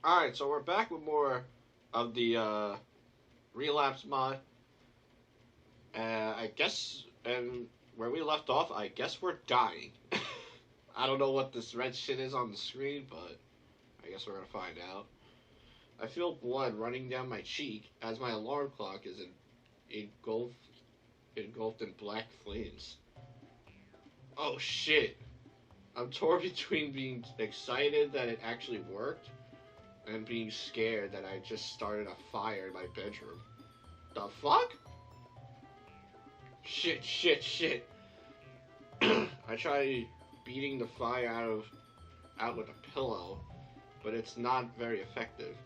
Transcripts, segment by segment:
Alright, so we're back with more of the Relapse mod. I guess, and where we left off, I guess we're dying. I don't know what this red shit is on the screen, but I guess we're gonna find out. I feel blood running down my cheek as my alarm clock is engulfed in black flames. Oh shit. I'm torn between being excited that it actually worked and being scared that I just started a fire in my bedroom. The fuck? Shit. I try beating the fire out with a pillow, but it's not very effective.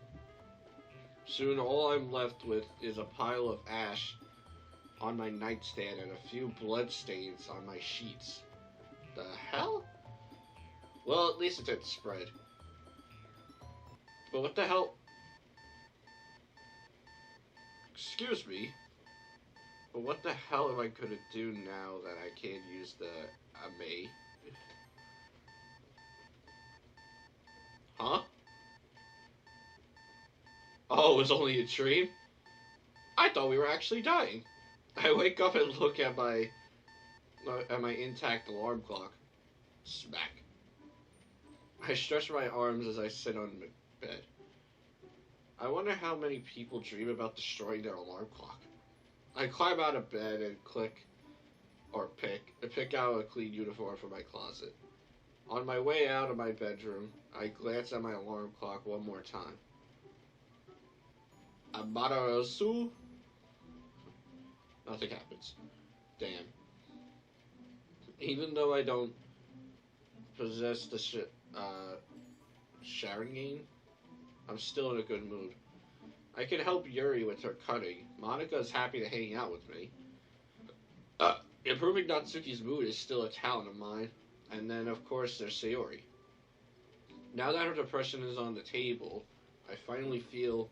Soon all I'm left with is a pile of ash on my nightstand and a few blood stains on my sheets. The hell? Well, at least it didn't spread. But what the hell? Excuse me. But what the hell am I gonna do now that I can't use the Ame? Huh? Oh, it was only a dream? I thought we were actually dying. I wake up and look at my intact alarm clock. Smack. I stretch my arms as I sit on the bed. I wonder how many people dream about destroying their alarm clock. I climb out of bed and pick out a clean uniform from my closet. On my way out of my bedroom, I glance at my alarm clock one more time. Amarasu? Nothing happens. Damn. Even though I don't possess the Sharingan, I'm still in a good mood. I can help Yuri with her cutting. Monika's happy to hang out with me. Improving Natsuki's mood is still a talent of mine. And then, of course, there's Sayori. Now that her depression is on the table, I finally feel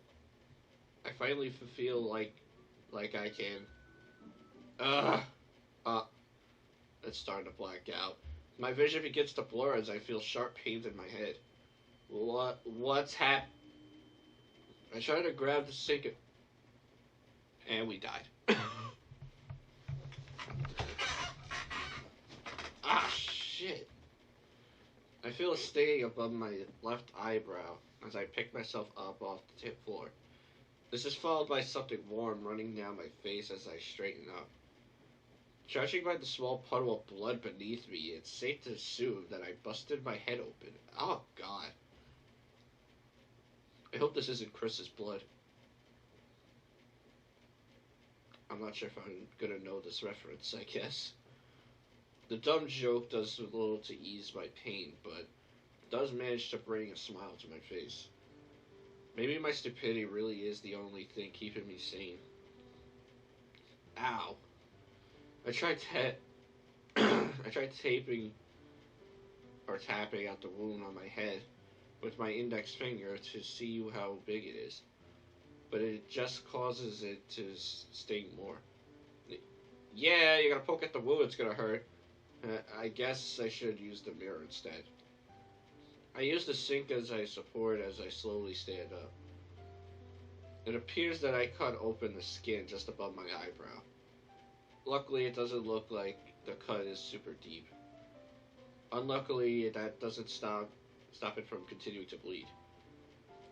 like I can. It's starting to black out. My vision begins to blur as I feel sharp pains in my head. What's happening? I try to grab the sink, and we died. Ah, shit. I feel a stinging above my left eyebrow as I pick myself up off the tip floor. This is followed by something warm running down my face as I straighten up. Judging by the small puddle of blood beneath me, it's safe to assume that I busted my head open. Oh, God. I hope this isn't Chris's blood. I'm not sure if I'm gonna know this reference, I guess. The dumb joke does little to ease my pain, but does manage to bring a smile to my face. Maybe my stupidity really is the only thing keeping me sane. Ow. I tried taping or tapping out the wound on my head with my index finger to see how big it is, but it just causes it to sting more. Yeah, you gotta poke at the wound, it's gonna hurt. I guess I should use the mirror instead. I use the sink as I support as I slowly stand up. It appears that I cut open the skin just above my eyebrow. Luckily, it doesn't look like the cut is super deep. Unluckily, that doesn't stop it from continuing to bleed.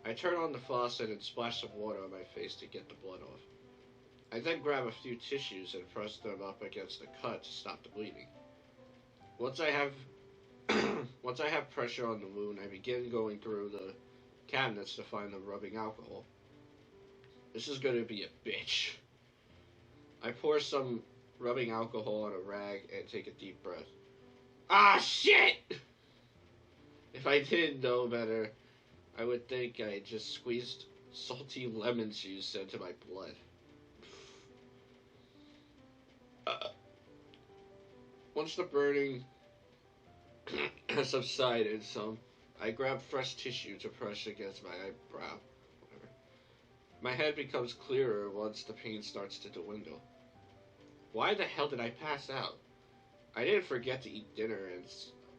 I turn on the faucet and splash some water on my face to get the blood off. I then grab a few tissues and press them up against the cut to stop the bleeding. Once I have pressure on the wound, I begin going through the cabinets to find the rubbing alcohol. This is going to be a bitch. I pour some rubbing alcohol on a rag and take a deep breath. Ah, shit! If I didn't know better, I would think I just squeezed salty lemon juice into my blood. Once the burning has subsided some, I grab fresh tissue to press against my eyebrow. Whatever. My head becomes clearer once the pain starts to dwindle. Why the hell did I pass out? I didn't forget to eat dinner and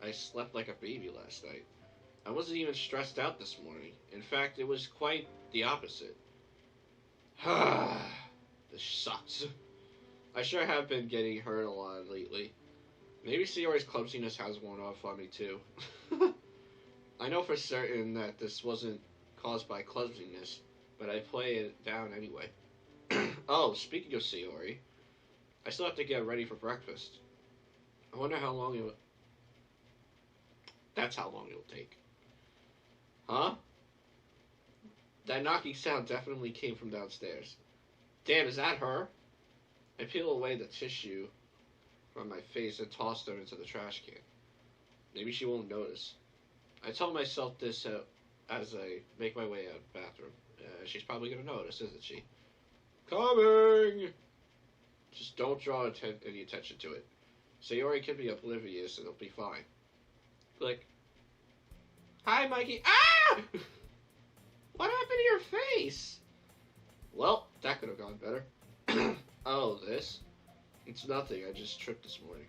I slept like a baby last night. I wasn't even stressed out this morning. In fact, it was quite the opposite. This sucks. I sure have been getting hurt a lot lately. Maybe Sayori's clumsiness has worn off on me too. I know for certain that this wasn't caused by clumsiness, but I play it down anyway. Oh, speaking of Sayori, I still have to get ready for breakfast. I wonder how long it will... That's how long it'll take. Huh? That knocking sound definitely came from downstairs. Damn, is that her? I peel away the tissue from my face and toss them into the trash can. Maybe she won't notice. I tell myself this as I make my way out of the bathroom. She's probably going to notice, isn't she? Coming! Just don't draw any attention to it. Sayori can be oblivious and it'll be fine. Click. Hi, Mikey. Ah! What happened to your face? Well, that could have gone better. Oh, this? It's nothing. I just tripped this morning.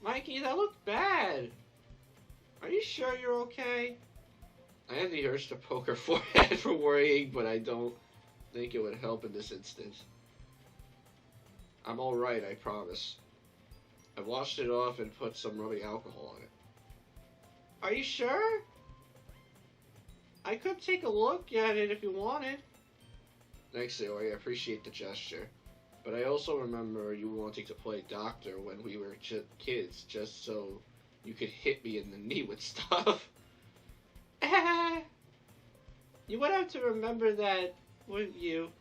Mikey, that looked bad. Are you sure you're okay? I had the urge to poke her forehead for worrying, but I don't think it would help in this instance. I'm alright, I promise. I washed it off and put some rubbing alcohol on it. Are you sure? I could take a look at it if you wanted. Thanks, Sayori. I appreciate the gesture. But I also remember you wanting to play doctor when we were kids, just so you could hit me in the knee with stuff. You would have to remember that, wouldn't you?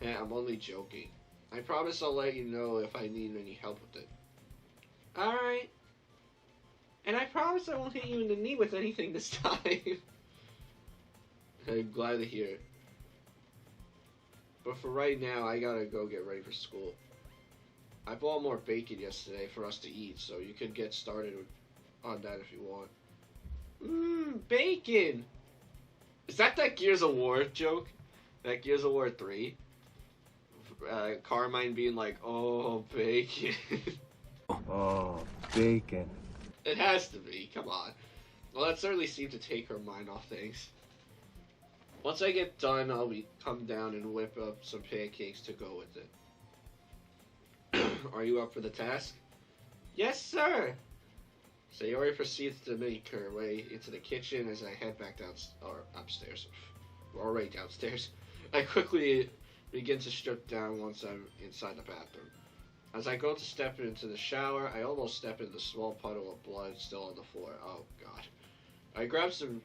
Yeah, I'm only joking. I promise I'll let you know if I need any help with it. Alright. And I promise I won't hit you in the knee with anything this time. I'm glad to hear it. But for right now, I gotta go get ready for school. I bought more bacon yesterday for us to eat, so you can get started on that if you want. Bacon! Is that Gears of War joke? That Gears of War 3? Carmine being like, oh, bacon. Oh, bacon. It has to be, come on. Well, that certainly seemed to take her mind off things. Once I get done, I'll come down and whip up some pancakes to go with it. Are you up for the task? Yes, sir! Sayori proceeds to make her way into the kitchen as I head back upstairs. We're already downstairs. I quickly begin to strip down once I'm inside the bathroom. As I go to step into the shower, I almost step into the small puddle of blood still on the floor. Oh, God. I grab some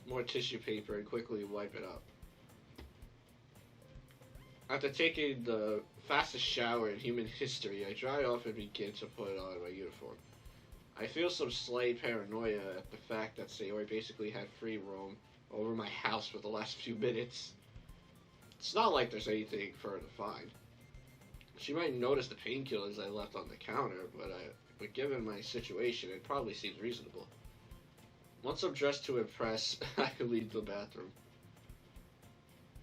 more tissue paper and quickly wipe it up. After taking the fastest shower in human history, I dry off and begin to put on my uniform. I feel some slight paranoia at the fact that Sayori basically had free roam over my house for the last few minutes. It's not like there's anything for her to find. She might notice the painkillers I left on the counter, but given my situation, it probably seems reasonable. Once I'm dressed to impress, I can leave the bathroom.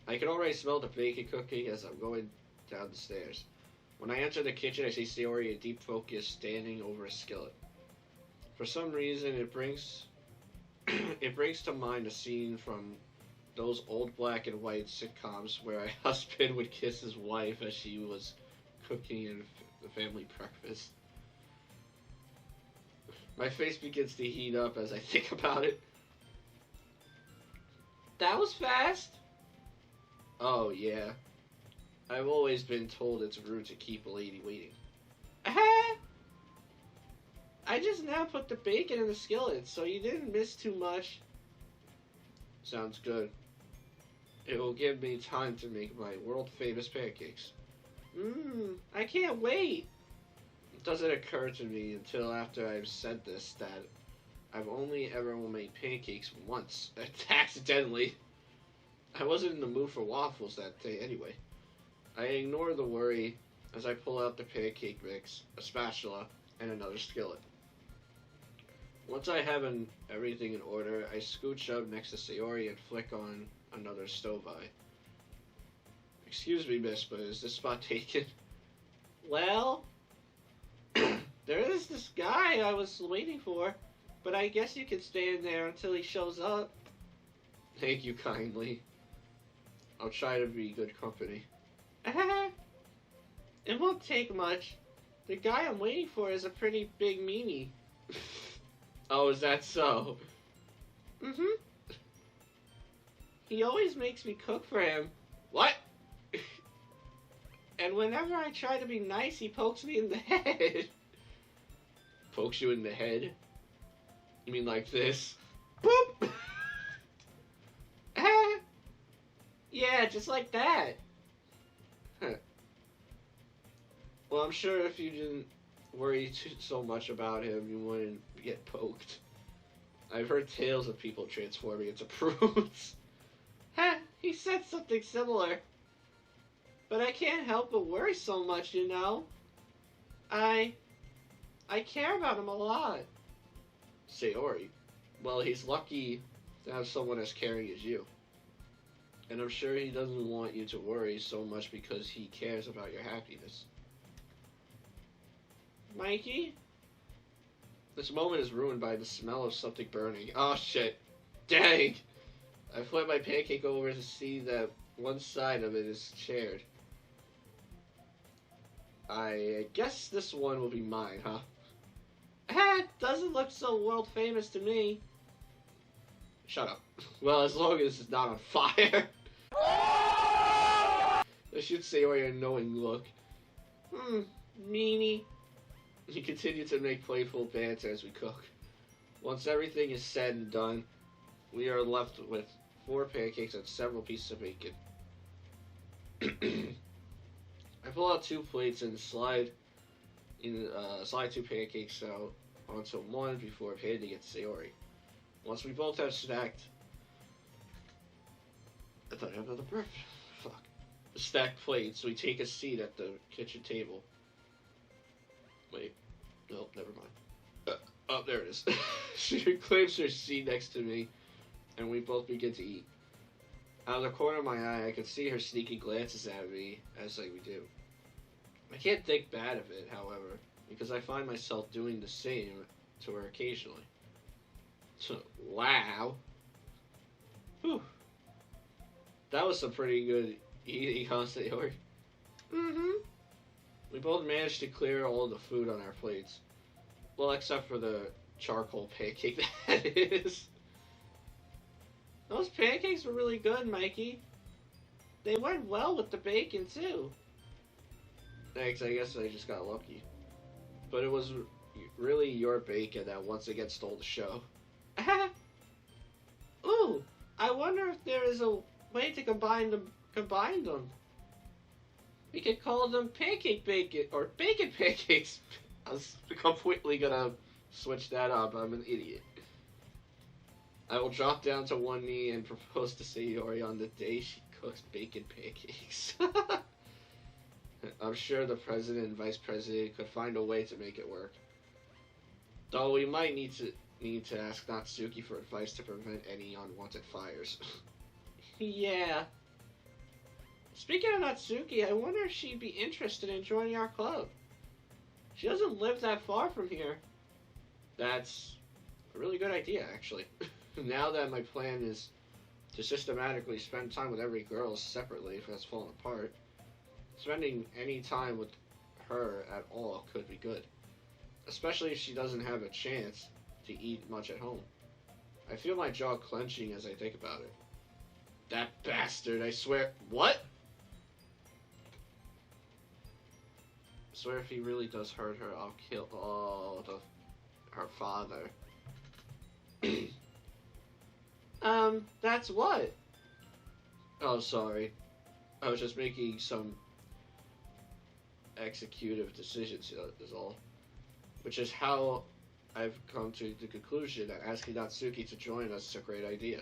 I can already smell the bacon cooking as I'm going down the stairs. When I enter the kitchen, I see Sayori in deep focus standing over a skillet. For some reason, it brings to mind a scene from those old black and white sitcoms where a husband would kiss his wife as she was cooking the family breakfast. My face begins to heat up as I think about it. That was fast. Oh, yeah. I've always been told it's rude to keep a lady waiting. I just now put the bacon in the skillet, so you didn't miss too much. Sounds good. It will give me time to make my world-famous pancakes. I can't wait. It doesn't occur to me until after I've said this that I've only ever made pancakes once, accidentally. I wasn't in the mood for waffles that day anyway. I ignore the worry as I pull out the pancake mix, a spatula, and another skillet. Once I have everything in order, I scooch up next to Sayori and flick on another stove eye. Excuse me, miss, but is this spot taken? Well, There is this guy I was waiting for, but I guess you can stay in there until he shows up. Thank you kindly. I'll try to be good company. It won't take much. The guy I'm waiting for is a pretty big meanie. Oh, is that so? Mm-hmm. He always makes me cook for him. What? And whenever I try to be nice, he pokes me in the head. Pokes you in the head? You mean like this? Boop! Yeah, just like that. Huh. Well, I'm sure if you didn't worry so much about him, you wouldn't get poked. I've heard tales of people transforming into prunes. He said something similar. But I can't help but worry so much, you know? I care about him a lot. Sayori? Well, he's lucky to have someone as caring as you. And I'm sure he doesn't want you to worry so much because he cares about your happiness. Mikey? This moment is ruined by the smell of something burning. Oh shit. Dang! I flipped my pancake over to see that one side of it is shared. I guess this one will be mine, huh? It doesn't look so world famous to me. Shut up. Well, as long as it's not on fire. I should say or your knowing look. Meanie. We continue to make playful banter as we cook. Once everything is said and done, we are left with 4 pancakes and several pieces of bacon. I pull out 2 plates and slide 2 pancakes out onto one before handing it to Sayori. Once we both have stacked... I thought I had another burp. Fuck. Stacked plates, we take a seat at the kitchen table. Wait. No, never mind. Oh, there it is. She claims her seat next to me, and we both begin to eat. Out of the corner of my eye, I can see her sneaky glances at me as we do. I can't think bad of it, however, because I find myself doing the same to her occasionally. So, wow. Whew. That was some pretty good eating, huh, Sayori? Mm-hmm. We both managed to clear all the food on our plates. Well, except for the charcoal pancake, that is. Those pancakes were really good, Mikey. They went well with the bacon, too. Thanks, I guess I just got lucky. But it was really your bacon that once again stole the show. Ooh, I wonder if there is a way to combine them. We could call them pancake bacon, or bacon pancakes. I was completely gonna switch that up. I'm an idiot. I will drop down to one knee and propose to Sayori on the day she cooks bacon pancakes. I'm sure the president and vice president could find a way to make it work. Though we might need to ask Natsuki for advice to prevent any unwanted fires. Yeah. Speaking of Natsuki, I wonder if she'd be interested in joining our club. She doesn't live that far from here. That's a really good idea, actually. Now that my plan is to systematically spend time with every girl separately if it's fallen apart, spending any time with her at all could be good. Especially if she doesn't have a chance to eat much at home. I feel my jaw clenching as I think about it. That bastard, I swear. What? I swear if he really does hurt her, I'll kill her father. That's what? Oh, sorry. I was just making some executive decisions, is all. Which is how I've come to the conclusion that asking Natsuki to join us is a great idea.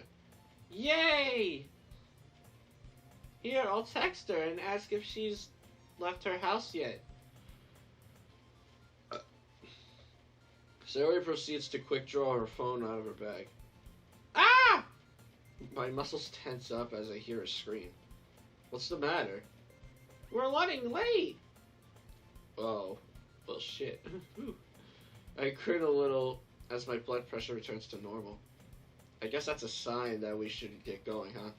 Yay! Here, I'll text her and ask if she's left her house yet. Sayori proceeds to quick draw her phone out of her bag. Ah! My muscles tense up as I hear her scream. What's the matter? We're running late! Oh, well shit. I grin a little as my blood pressure returns to normal. I guess that's a sign that we should get going, huh?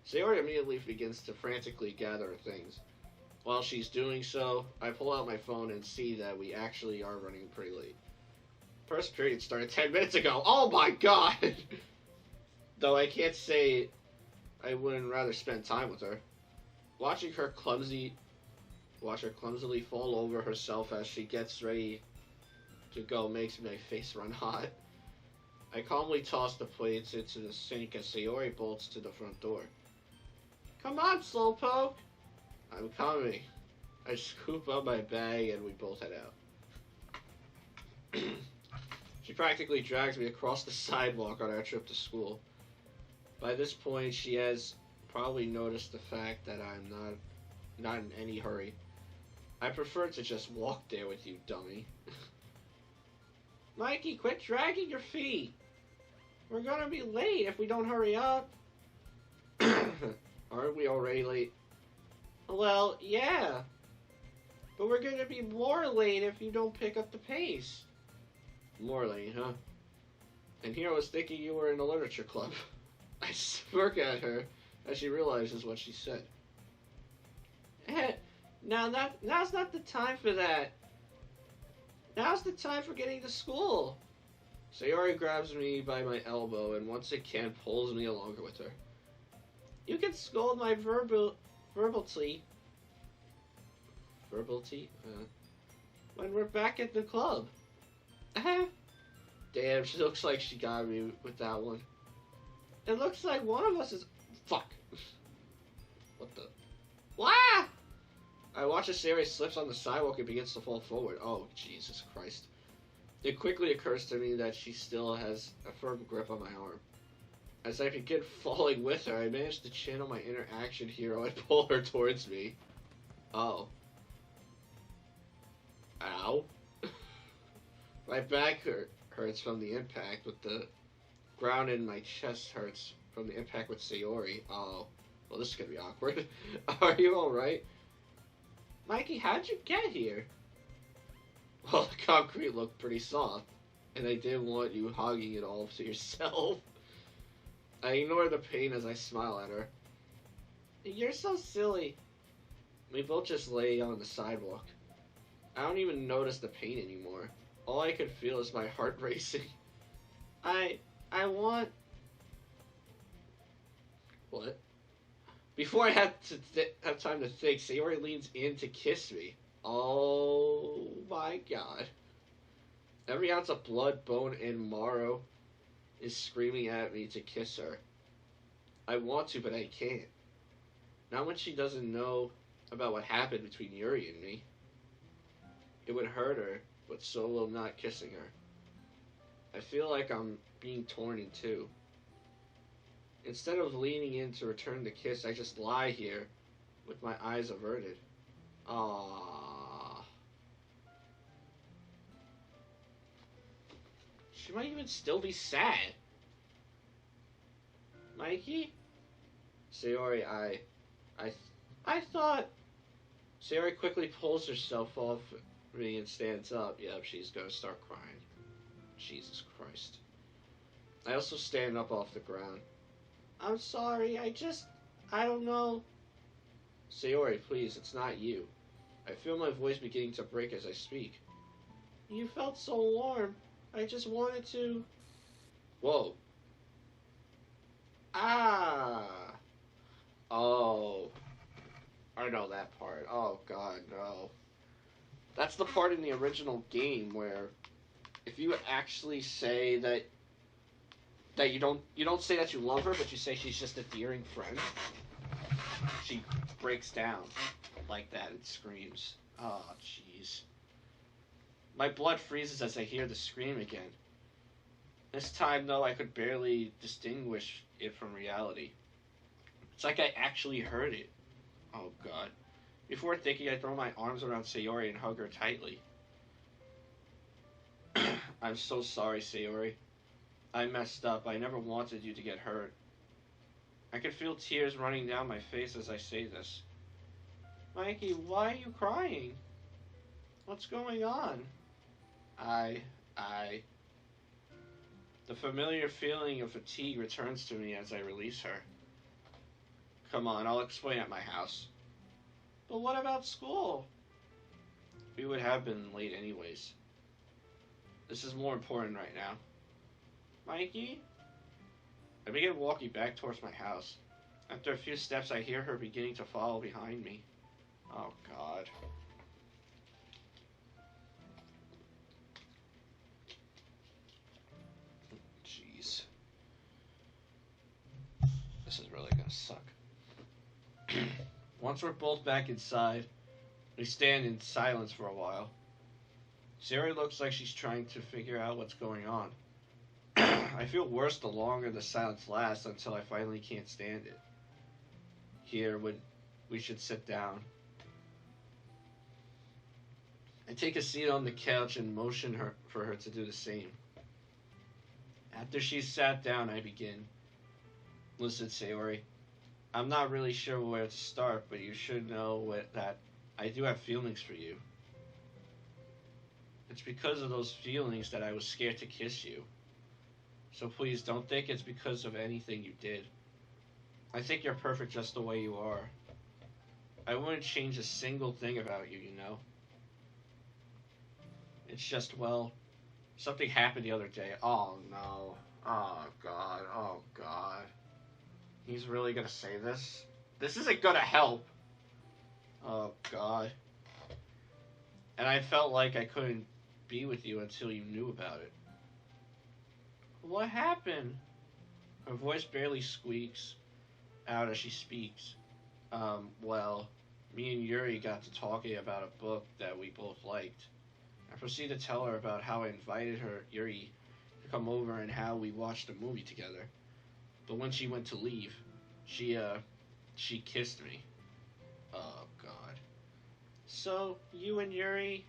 Sayori immediately begins to frantically gather her things. While she's doing so, I pull out my phone and see that we actually are running pretty late. First period started 10 minutes ago. Oh my god! Though I can't say I wouldn't rather spend time with her. Watch her clumsily fall over herself as she gets ready to go makes my face run hot. I calmly toss the plates into the sink as Sayori bolts to the front door. Come on, Slowpoke! I'm coming. I scoop up my bag and we both head out. She practically drags me across the sidewalk on our trip to school. By this point, she has probably noticed the fact that I'm not in any hurry. I prefer to just walk there with you, dummy. Mikey, quit dragging your feet. We're gonna be late if we don't hurry up. Aren't we already late? Well, yeah. But we're gonna be more late if you don't pick up the pace. More late, huh? And here I was thinking you were in the literature club. I smirk at her as she realizes what she said. Now's not the time for that. Now's the time for getting to school. Sayori grabs me by my elbow and once again pulls me along with her. You can scold my verbality when we're back at the club. Damn, she looks like she got me with that one. It looks like one of us is... Fuck. What the... Wah! I watch as Sayori slips on the sidewalk and begins to fall forward. Oh, Jesus Christ. It quickly occurs to me that she still has a firm grip on my arm. As I begin falling with her, I manage to channel my inner action hero and pull her towards me. Oh. Ow. My back hurts from the impact with the ground in my chest hurts from the impact with Sayori. Oh. Well, this is gonna be awkward. Are you alright? Mikey, how'd you get here? Well, the concrete looked pretty soft, and I didn't want you hogging it all to yourself. I ignore the pain as I smile at her. You're so silly. We both just lay on the sidewalk. I don't even notice the pain anymore. All I could feel is my heart racing. I want... What? Before I have time to think, Sayori leans in to kiss me. Oh my god. Every ounce of blood, bone, and marrow is screaming at me to kiss her. I want to, but I can't. Not when she doesn't know about what happened between Yuri and me. It would hurt her, but so will not kissing her. I feel like I'm being torn in two. Instead of leaning in to return the kiss, I just lie here with my eyes averted. Ah. She might even still be sad. Mikey? Sayori, I thought... Sayori quickly pulls herself off me and stands up. Yep, she's gonna start crying. Jesus Christ. I also stand up off the ground. I'm sorry, I don't know. Sayori, please, it's not you. I feel my voice beginning to break as I speak. You felt so warm. I just wanted to... Whoa. Ah. Oh. I know that part. Oh, God, no. That's the part in the original game where if you actually say that you don't say that you love her, but you say she's just a dearing friend, she breaks down like that and screams. Oh, jeez. My blood freezes as I hear the scream again. This time, though, I could barely distinguish it from reality. It's like I actually heard it. Oh, God. Before thinking, I throw my arms around Sayori and hug her tightly. I'm so sorry, Sayori. I messed up. I never wanted you to get hurt. I can feel tears running down my face as I say this. Mikey, why are you crying? What's going on? I I. The familiar feeling of fatigue returns to me as I release her. Come on, I'll explain at my house. But what about school? We would have been late anyways. This is more important right now. Mikey? I begin walking back towards my house. After a few steps, I hear her beginning to follow behind me. Oh, God. Jeez. This is really gonna suck. Once we're both back inside, we stand in silence for a while. Sarah looks like she's trying to figure out what's going on. I feel worse the longer the silence lasts until I finally can't stand it. Here, we should sit down. I take a seat on the couch and motion for her to do the same. After she's sat down, I begin. Listen, Sayori, I'm not really sure where to start, but you should know that I do have feelings for you. It's because of those feelings that I was scared to kiss you. So please don't think it's because of anything you did. I think you're perfect just the way you are. I wouldn't change a single thing about you, you know. It's just, well, something happened the other day. Oh no. Oh God. Oh God. He's really gonna say this? This isn't gonna help. Oh God. And I felt like I couldn't be with you until you knew about it. What happened? Her voice barely squeaks out as she speaks. Well, me and Yuri got to talking about a book that we both liked. I proceed to tell her about how I invited her, Yuri, to come over and how we watched a movie together. But when she went to leave, she kissed me. Oh, God. So, you and Yuri...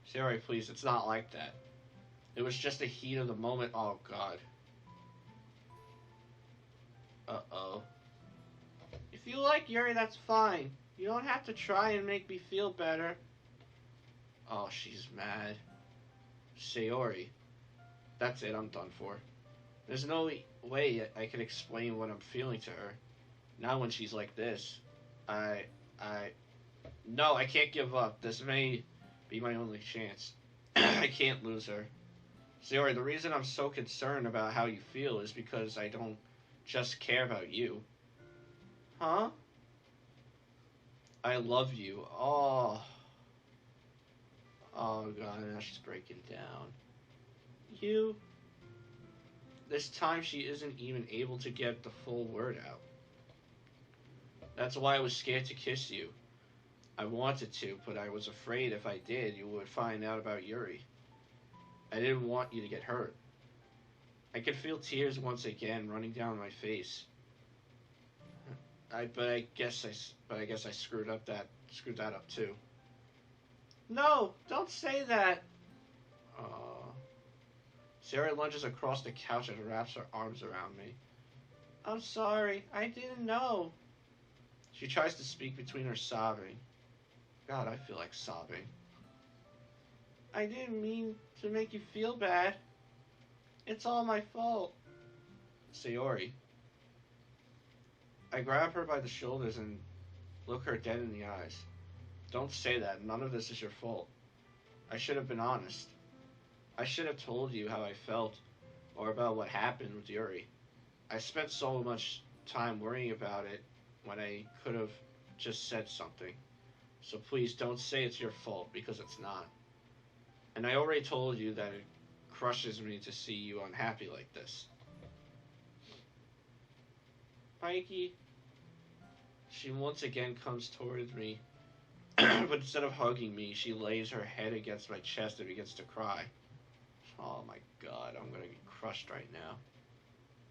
Sarah, please, it's not like that. It was just the heat of the moment. Oh, God. Uh-oh. If you like Yuri, that's fine. You don't have to try and make me feel better. Oh, she's mad. Sayori. That's it, I'm done for. There's no way I can explain what I'm feeling to her. Now when she's like this. No, I can't give up. This may be my only chance. I can't lose her. Sayori, the reason I'm so concerned about how you feel is because I don't just care about you. Huh? I love you. Oh. Oh, God, now she's breaking down. You... This time she isn't even able to get the full word out. That's why I was scared to kiss you. I wanted to, but I was afraid if I did, you would find out about Yuri. I didn't want you to get hurt. I could feel tears once again running down my face. But I guess I screwed that up too. No, don't say that. Sarah lunges across the couch and wraps her arms around me. I'm sorry, I didn't know. She tries to speak between her sobbing. God, I feel like sobbing. I didn't mean to make you feel bad. It's all my fault. Sayori. I grab her by the shoulders and look her dead in the eyes. Don't say that. None of this is your fault. I should have been honest. I should have told you how I felt or about what happened with Yuri. I spent so much time worrying about it when I could have just said something. So please don't say it's your fault, because it's not. And I already told you that it crushes me to see you unhappy like this. Mikey. She once again comes towards me, but instead of hugging me, she lays her head against my chest and begins to cry. Oh my God, I'm gonna get crushed right now.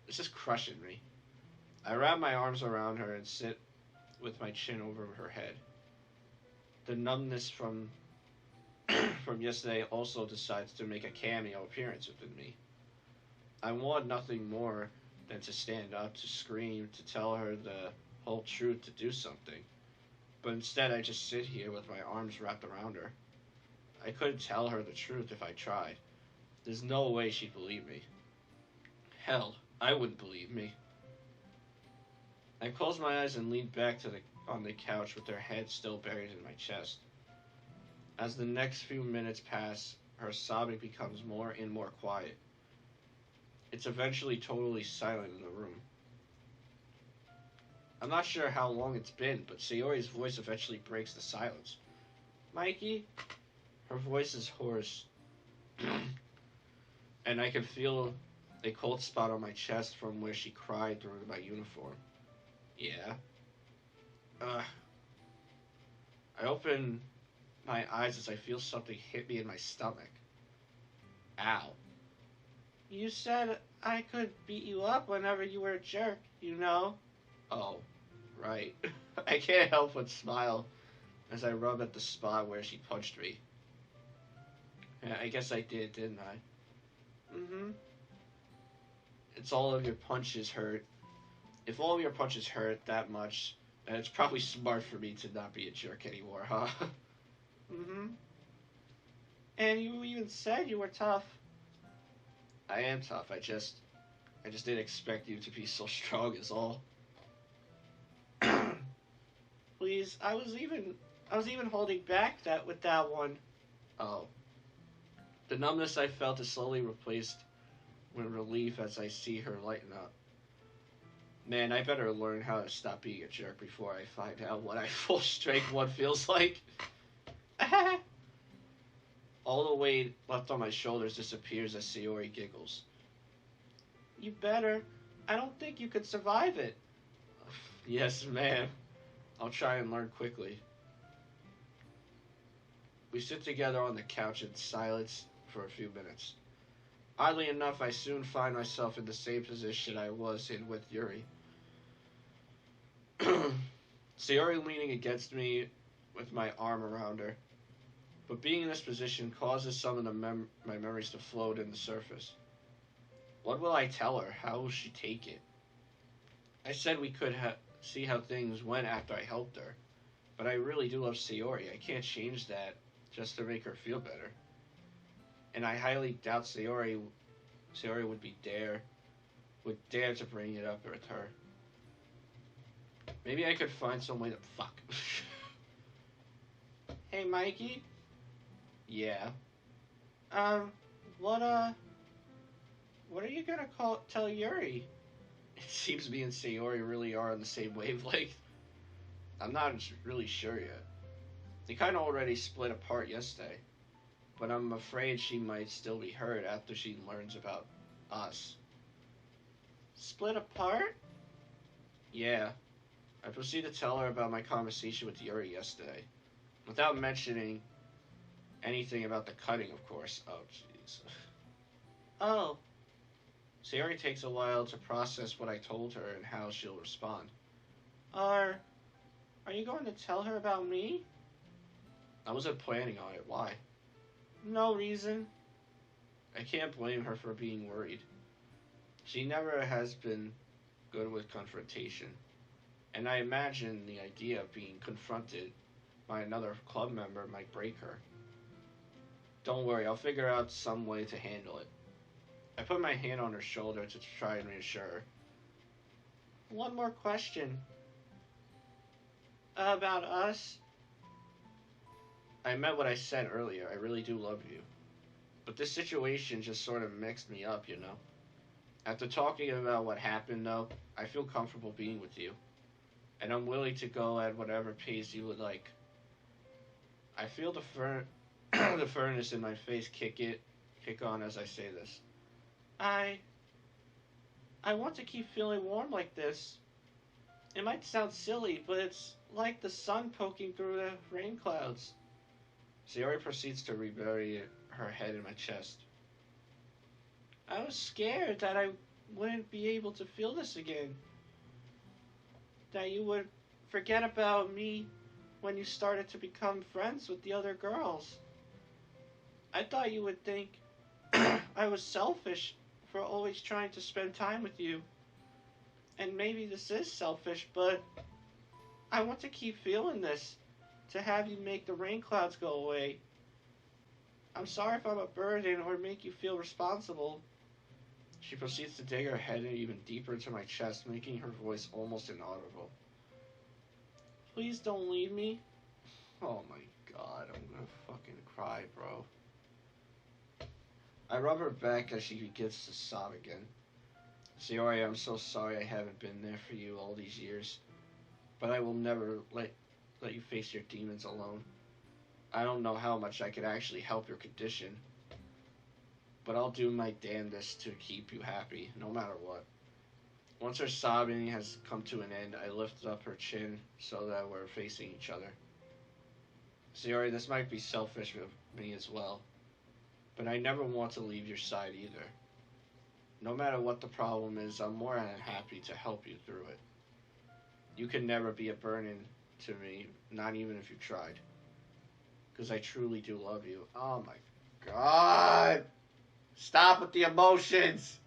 This is crushing me. I wrap my arms around her and sit with my chin over her head. The numbness from yesterday also decides to make a cameo appearance within me. I want nothing more than to stand up, to scream, to tell her the whole truth, to do something. But instead I just sit here with my arms wrapped around her. I couldn't tell her the truth if I tried. There's no way she'd believe me. Hell, I wouldn't believe me. I closed my eyes and leaned back on the couch with her head still buried in my chest. As the next few minutes pass, her sobbing becomes more and more quiet. It's eventually totally silent in the room. I'm not sure how long it's been, but Sayori's voice eventually breaks the silence. Mikey? Her voice is hoarse, and I can feel a cold spot on my chest from where she cried during my uniform. Yeah. I open my eyes as I feel something hit me in my stomach. Ow. You said I could beat you up whenever you were a jerk, you know? Oh, right. I can't help but smile as I rub at the spot where she punched me. Yeah, I guess I did, didn't I? Mm-hmm. It's all of your punches hurt. If all of your punches hurt that much, then it's probably smart for me to not be a jerk anymore, huh? Mm-hmm. And you even said you were tough. I am tough. I just didn't expect you to be so strong is all. Please, I was even holding back with that one. Oh. The numbness I felt is slowly replaced with relief as I see her lighten up. Man, I better learn how to stop being a jerk before I find out what a full strength one feels like. All the weight left on my shoulders disappears as Sayori giggles. You better. I don't think you could survive it. Yes, ma'am. I'll try and learn quickly. We sit together on the couch in silence for a few minutes. Oddly enough, I soon find myself in the same position I was in with Yuri. Sayori leaning against me with my arm around her. But being in this position causes some of my memories to float in the surface. What will I tell her? How will she take it? I said we could see how things went after I helped her. But I really do love Sayori. I can't change that just to make her feel better. And I highly doubt Sayori would dare to bring it up with her. Maybe I could find some way to fuck. Hey, Mikey? Yeah. What are you gonna tell Yuri? It seems me and Sayori really are on the same wavelength. I'm not really sure yet. They kinda already split apart yesterday, but I'm afraid she might still be hurt after she learns about us. Split apart? Yeah. I proceed to tell her about my conversation with Yuri yesterday, without mentioning anything about the cutting, of course. Oh, jeez. Oh. Sayori takes a while to process what I told her and how she'll respond. Are you going to tell her about me? I wasn't planning on it. Why? No reason. I can't blame her for being worried. She never has been good with confrontation, and I imagine the idea of being confronted by another club member might break her. Don't worry, I'll figure out some way to handle it. I put my hand on her shoulder to try and reassure her. One more question. About us? I meant what I said earlier. I really do love you. But this situation just sort of mixed me up, you know? After talking about what happened, though, I feel comfortable being with you. And I'm willing to go at whatever pace you would like. I feel the furnace in my face kick on as I say this. I want to keep feeling warm like this. It might sound silly, but it's like the sun poking through the rain clouds. Sayori proceeds to rebury her head in my chest. I was scared that I wouldn't be able to feel this again. That you would forget about me when you started to become friends with the other girls. I thought you would think I was selfish for always trying to spend time with you. And maybe this is selfish, but I want to keep feeling this, to have you make the rain clouds go away. I'm sorry if I'm a burden or make you feel responsible. She proceeds to dig her head even deeper into my chest, making her voice almost inaudible. Please don't leave me. Oh my god, I'm gonna fucking cry, bro. I rub her back as she begins to sob again. Sayori, I'm so sorry I haven't been there for you all these years, but I will never let you face your demons alone. I don't know how much I could actually help your condition, but I'll do my damnedest to keep you happy, no matter what. Once her sobbing has come to an end, I lift up her chin so that we're facing each other. Sayori, this might be selfish of me as well, but I never want to leave your side either. No matter what the problem is, I'm more than happy to help you through it. You can never be a burden to me, not even if you tried. Because I truly do love you. Oh my god! Stop with the emotions!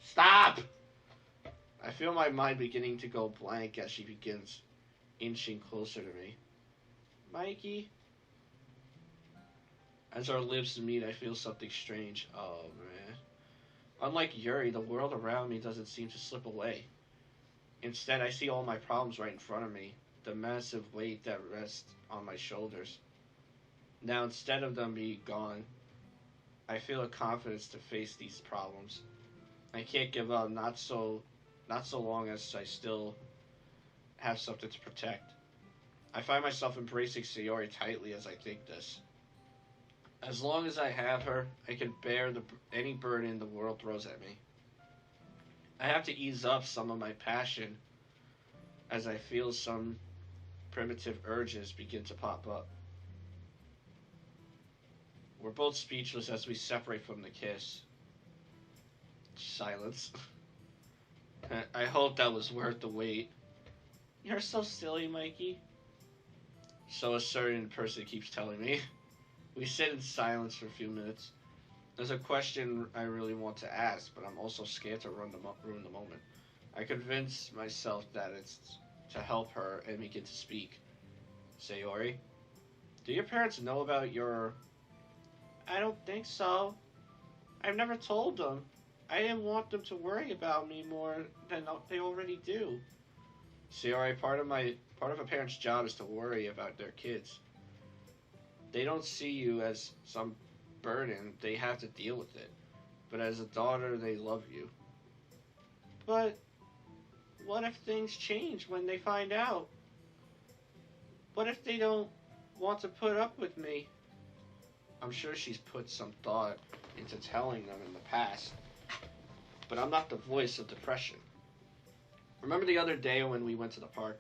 Stop! I feel my mind beginning to go blank as she begins inching closer to me. Mikey? As our lips meet, I feel something strange. Oh, man. Unlike Yuri, the world around me doesn't seem to slip away. Instead, I see all my problems right in front of me, the massive weight that rests on my shoulders. Now, instead of them being gone, I feel a confidence to face these problems. I can't give up, not so long as I still have something to protect. I find myself embracing Sayori tightly as I think this. As long as I have her, I can bear any burden the world throws at me. I have to ease up some of my passion as I feel some primitive urges begin to pop up. We're both speechless as we separate from the kiss. Silence. I hope that was worth the wait. You're so silly, Mikey. So a certain person keeps telling me. We sit in silence for a few minutes. There's a question I really want to ask, but I'm also scared to ruin the moment. I convince myself that it's to help her and begin to speak. Sayori, do your parents know about your... I don't think so. I've never told them. I didn't want them to worry about me more than they already do. Sayori, part of a parent's job is to worry about their kids. They don't see you as some burden. They have to deal with it. But as a daughter, they love you. But what if things change when they find out? What if they don't want to put up with me? I'm sure she's put some thought into telling them in the past. But I'm not the voice of depression. Remember the other day when we went to the park?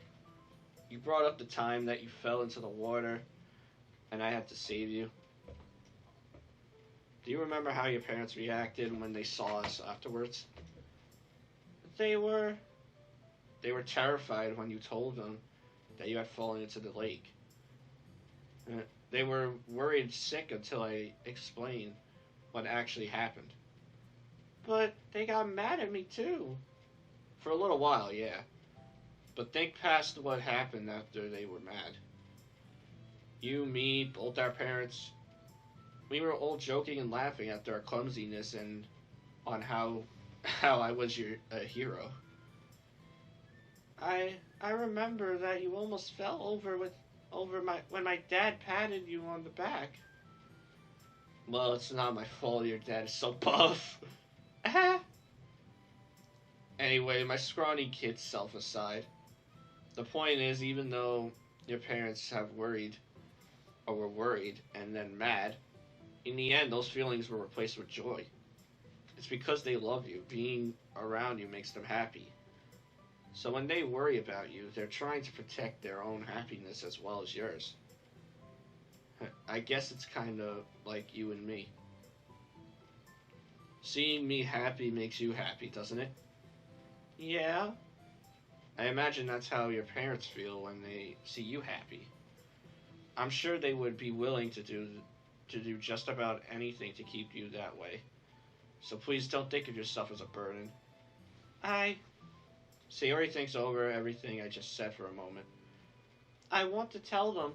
You brought up the time that you fell into the water and I had to save you. Do you remember how your parents reacted when they saw us afterwards? They were terrified when you told them that you had fallen into the lake. They were worried sick until I explained what actually happened. But they got mad at me too. For a little while, yeah. But think past what happened after they were mad. You, me, both our parents, we were all joking and laughing after our clumsiness and on how I was a hero. I remember that you almost fell over when my dad patted you on the back. Well, it's not my fault your dad is so buff. Anyway, my scrawny kid self aside, the point is, even though your parents were worried and then mad, in the end, those feelings were replaced with joy. It's because they love you. Being around you makes them happy. So when they worry about you, they're trying to protect their own happiness as well as yours. I guess it's kind of like you and me. Seeing me happy makes you happy, doesn't it? Yeah. I imagine that's how your parents feel when they see you happy. I'm sure they would be willing to do just about anything to keep you that way. So please don't think of yourself as a burden. Sayori thinks over everything I just said for a moment. I want to tell them,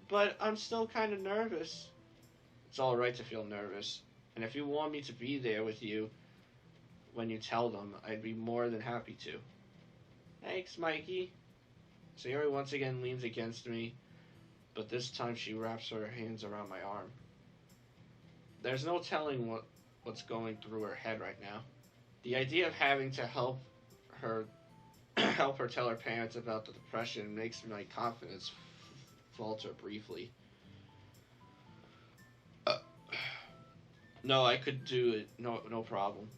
but I'm still kind of nervous. It's alright to feel nervous. And if you want me to be there with you when you tell them, I'd be more than happy to. Thanks, Mikey. Sayori once again leans against me, but this time she wraps her hands around my arm. There's no telling what's going through her head right now. The idea of having to her help her tell her parents about the depression makes my confidence falter briefly. No, I could do it. No problem.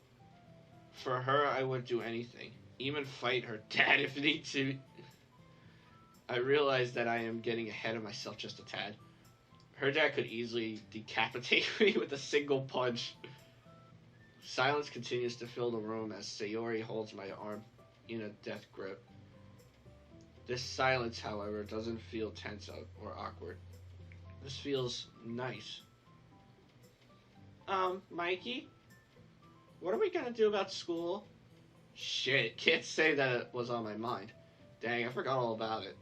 For her, I would do anything, even fight her dad if need to. I realize that I am getting ahead of myself just a tad. Her dad could easily decapitate me with a single punch. Silence continues to fill the room as Sayori holds my arm in a death grip. This silence, however, doesn't feel tense or awkward. This feels nice. Mikey? What are we gonna do about school? Shit, can't say that it was on my mind. Dang, I forgot all about it.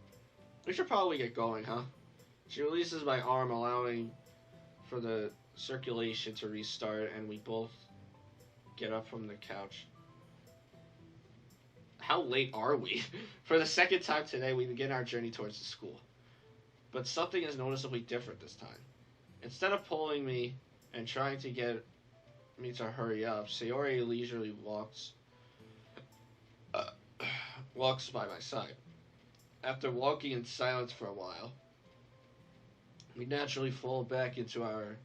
We should probably get going, huh? She releases my arm, allowing for the circulation to restart, and we both get up from the couch. How late are we? For the second time today, we begin our journey towards the school. But something is noticeably different this time. Instead of pulling me and trying to get me to hurry up, Sayori leisurely walks by my side. After walking in silence for a while, we naturally fall back into our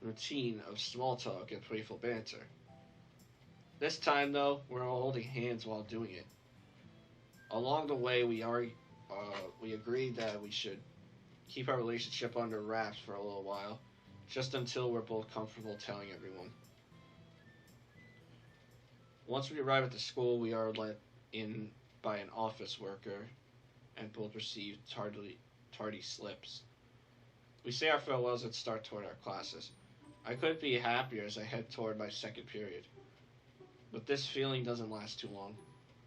routine of small talk and playful banter. This time, though, we're all holding hands while doing it. Along the way, we agreed that we should keep our relationship under wraps for a little while, just until we're both comfortable telling everyone. Once we arrive at the school, we are let in by an office worker and both receive tardy slips. We say our farewells and start toward our classes. I couldn't be happier as I head toward my second period. But this feeling doesn't last too long.